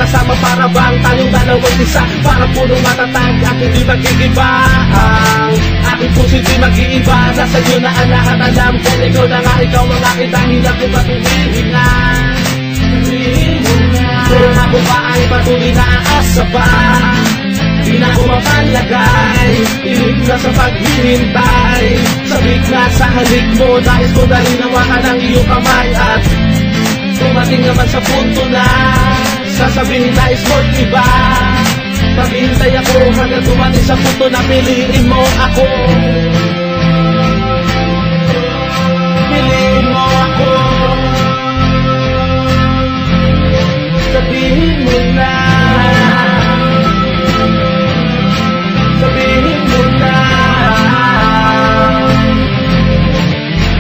magkasama para bang tayong dalawang isa. Para punong matatag at hindi mag-iiba. Ang aking puso di mag-iiba. Nasa iyo na ang lahat, alam ko ikaw na nga, ikaw ang aking dahilan kung patuloy na. Kung ako ba ay patuloy na aasa pa, di na ako mapalagay, ilig na sa paghihintay. Sabik na sa halik mo, nais ko dahil nawakan ang iyong kamay. At dumating naman sa punto na sasabihin nais mo't iba. Maghihintay ako hanggang dumating sa punto na piliin mo ako. Piliin mo ako. Sabihin mo na. Sabihin mo na.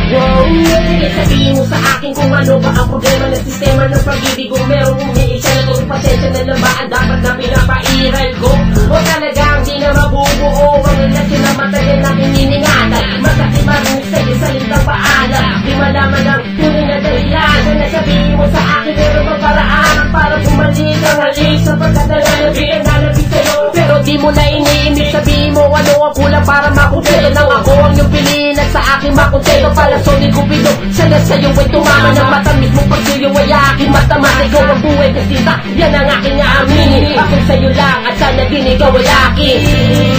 Wow, sige, sabihin mo sa akin kung ano ba ang problema ng sistema ng pag-ibig ko. Merong umiisa na kung pasensya na lang ba ang dapat na pinapairal ko. O talagang di na mabubuo ang relasyon na matagal na hiningatan. Masakit marinig sa'yo salitang paalam, di malaman ang tunay na dahilan. Na nasabihin mo sa akin meron bang paraan para bumalik ang halik sapagkat nalalabig ang nalabig sa'yo. Pero di mo na iniimig, sabihin mo ano ang kulang para makumpleto nang ako ang iyong piliin at sa akin makontento. Pala solid kupido, siya na sa'yo ay tumama ng matamis mo pag sa'yo ay aking matamat. Ikaw ang buhay kasita, yan ang aking aaminin. Ako sa'yo lang at sana din ikaw ay akin.